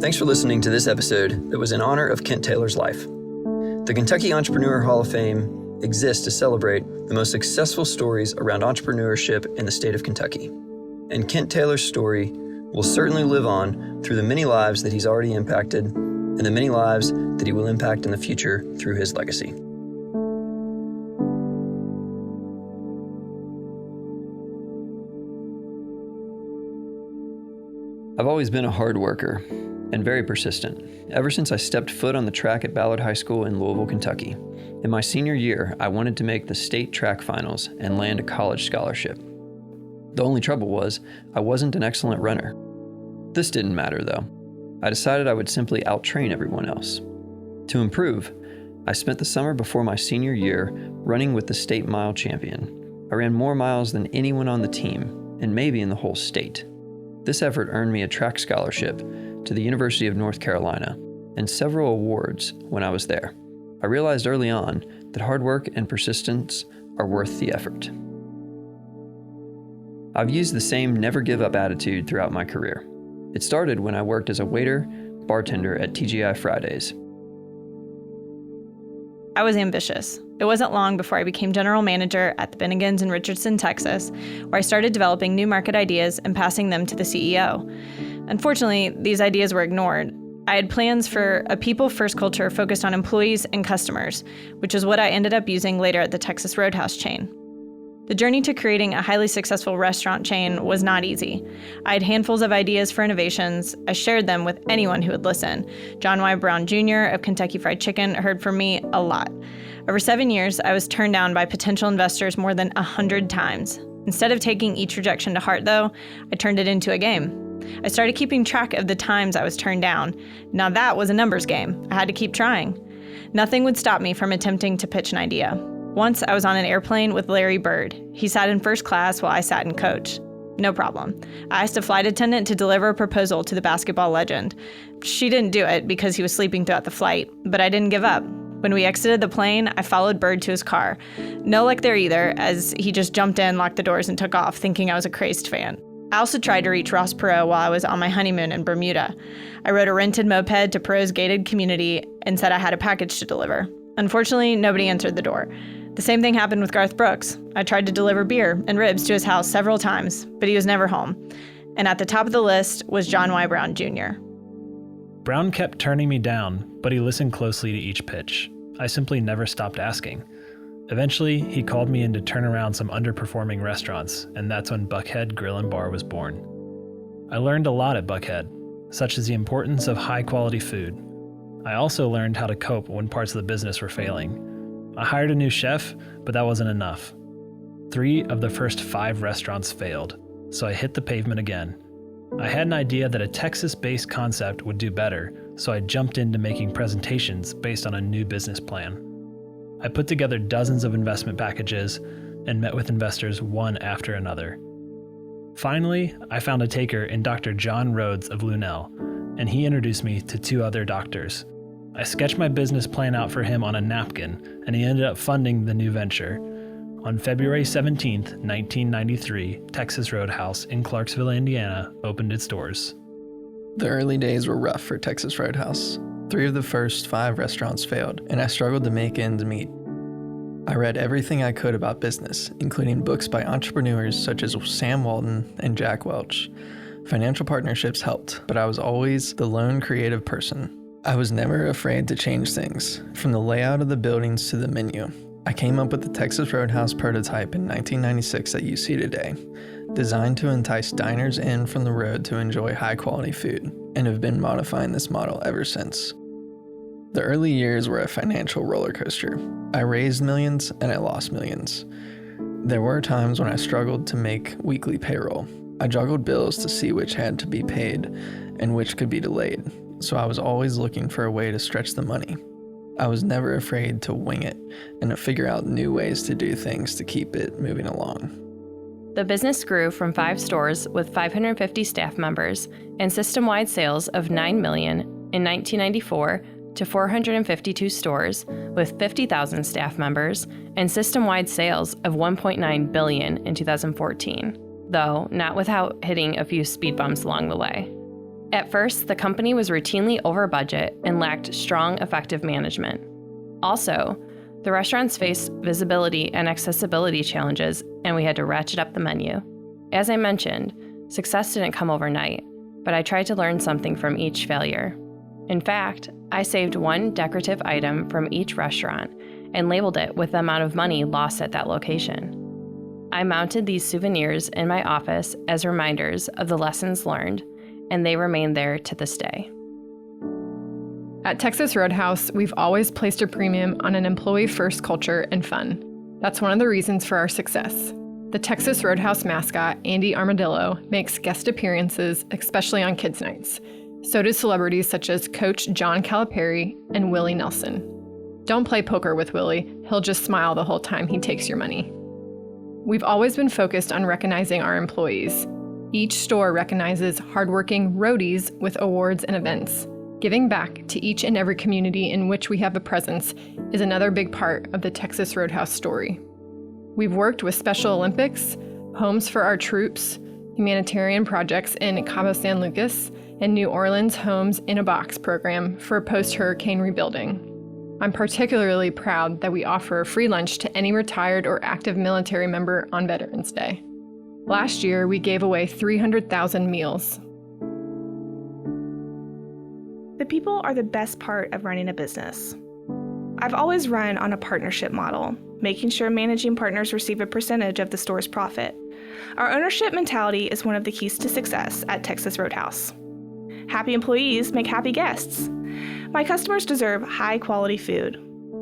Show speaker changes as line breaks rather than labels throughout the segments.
Thanks for listening to this episode that was in honor of Kent Taylor's life. The Kentucky Entrepreneur Hall of Fame exists to celebrate the most successful stories around entrepreneurship in the state of Kentucky. And Kent Taylor's story will certainly live on through the many lives that he's already impacted and the many lives that he will impact in the future through his legacy. I've always been a hard worker and very persistent, ever since I stepped foot on the track at Ballard High School in Louisville, Kentucky. In my senior year, I wanted to make the state track finals and land a college scholarship. The only trouble was, I wasn't an excellent runner. This didn't matter though. I decided I would simply out-train everyone else. To improve, I spent the summer before my senior year running with the state mile champion. I ran more miles than anyone on the team, and maybe in the whole state. This effort earned me a track scholarship to the University of North Carolina and several awards when I was there. I realized early on that hard work and persistence are worth the effort. I've used the same never give up attitude throughout my career. It started when I worked as a waiter, bartender at TGI Fridays.
I was ambitious. It wasn't long before I became general manager at the Bennigan's in Richardson, Texas, where I started developing new market ideas and passing them to the CEO. Unfortunately, these ideas were ignored. I had plans for a people-first culture focused on employees and customers, which is what I ended up using later at the Texas Roadhouse chain. The journey to creating a highly successful restaurant chain was not easy. I had handfuls of ideas for innovations. I shared them with anyone who would listen. John Y. Brown Jr. of Kentucky Fried Chicken heard from me a lot. Over 7 years, I was turned down by potential investors more than 100 times. Instead of taking each rejection to heart, though, I turned it into a game. I started keeping track of the times I was turned down. Now that was a numbers game. I had to keep trying. Nothing would stop me from attempting to pitch an idea. Once I was on an airplane with Larry Bird. He sat in first class while I sat in coach. No problem. I asked a flight attendant to deliver a proposal to the basketball legend. She didn't do it because he was sleeping throughout the flight, but I didn't give up. When we exited the plane, I followed Bird to his car. No luck there either, as he just jumped in, locked the doors, and took off, thinking I was a crazed fan. I also tried to reach Ross Perot while I was on my honeymoon in Bermuda. I rode a rented moped to Perot's gated community and said I had a package to deliver. Unfortunately, nobody answered the door. The same thing happened with Garth Brooks. I tried to deliver beer and ribs to his house several times, but he was never home. And at the top of the list was John Y. Brown Jr.
Brown kept turning me down, but he listened closely to each pitch. I simply never stopped asking. Eventually, he called me in to turn around some underperforming restaurants, and that's when Buckhead Grill and Bar was born. I learned a lot at Buckhead, such as the importance of high-quality food. I also learned how to cope when parts of the business were failing. I hired a new chef, but that wasn't enough. 3 of the first 5 restaurants failed, so I hit the pavement again. I had an idea that a Texas-based concept would do better, so I jumped into making presentations based on a new business plan. I put together dozens of investment packages and met with investors one after another. Finally, I found a taker in Dr. John Rhodes of Lunel, and he introduced me to 2 other doctors. I sketched my business plan out for him on a napkin, and he ended up funding the new venture. On February 17, 1993, Texas Roadhouse in Clarksville, Indiana, opened its doors.
The early days were rough for Texas Roadhouse. 3 of the first 5 restaurants failed, and I struggled to make ends meet. I read everything I could about business, including books by entrepreneurs such as Sam Walton and Jack Welch. Financial partnerships helped, but I was always the lone creative person. I was never afraid to change things, from the layout of the buildings to the menu. I came up with the Texas Roadhouse prototype in 1996 at UC Today, designed to entice diners in from the road to enjoy high-quality food, and have been modifying this model ever since. The early years were a financial roller coaster. I raised millions and I lost millions. There were times when I struggled to make weekly payroll. I juggled bills to see which had to be paid and which could be delayed, so I was always looking for a way to stretch the money. I was never afraid to wing it and to figure out new ways to do things to keep it moving along.
The business grew from 5 stores with 550 staff members and system-wide sales of $9 million in 1994 to 452 stores with 50,000 staff members and system-wide sales of $1.9 billion in 2014, though not without hitting a few speed bumps along the way. At first, the company was routinely over budget and lacked strong, effective management. Also, the restaurants faced visibility and accessibility challenges, and we had to ratchet up the menu. As I mentioned, success didn't come overnight, but I tried to learn something from each failure. In fact, I saved one decorative item from each restaurant and labeled it with the amount of money lost at that location. I mounted these souvenirs in my office as reminders of the lessons learned, and they remain there to this day.
At Texas Roadhouse, we've always placed a premium on an employee-first culture and fun. That's one of the reasons for our success. The Texas Roadhouse mascot, Andy Armadillo, makes guest appearances, especially on kids' nights. So do celebrities such as Coach John Calipari and Willie Nelson. Don't play poker with Willie. He'll just smile the whole time he takes your money. We've always been focused on recognizing our employees. Each store recognizes hardworking roadies with awards and events. Giving back to each and every community in which we have a presence is another big part of the Texas Roadhouse story. We've worked with Special Olympics, Homes for Our Troops, humanitarian projects in Cabo San Lucas, and New Orleans Homes in a Box program for post-hurricane rebuilding. I'm particularly proud that we offer a free lunch to any retired or active military member on Veterans Day. Last year, we gave away 300,000 meals.
The people are the best part of running a business. I've always run on a partnership model, making sure managing partners receive a percentage of the store's profit. Our ownership mentality is one of the keys to success at Texas Roadhouse. Happy employees make happy guests. My customers deserve high-quality food.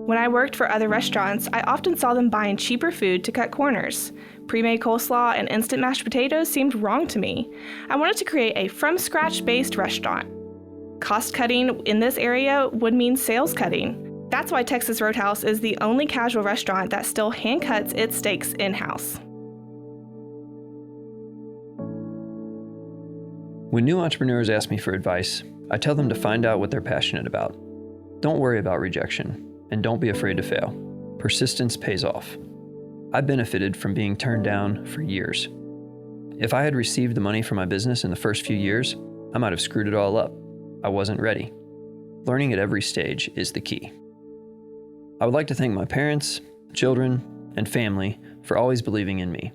When I worked for other restaurants, I often saw them buying cheaper food to cut corners. Pre-made coleslaw and instant mashed potatoes seemed wrong to me. I wanted to create a from-scratch-based restaurant. Cost cutting in this area would mean sales cutting. That's why Texas Roadhouse is the only casual restaurant that still hand cuts its steaks in-house.
When new entrepreneurs ask me for advice, I tell them to find out what they're passionate about. Don't worry about rejection, and don't be afraid to fail. Persistence pays off. I benefited from being turned down for years. If I had received the money for my business in the first few years, I might have screwed it all up. I wasn't ready. Learning at every stage is the key. I would like to thank my parents, children, and family for always believing in me,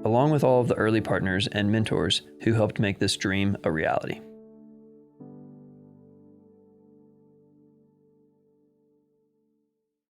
along with all of the early partners and mentors who helped make this dream a reality.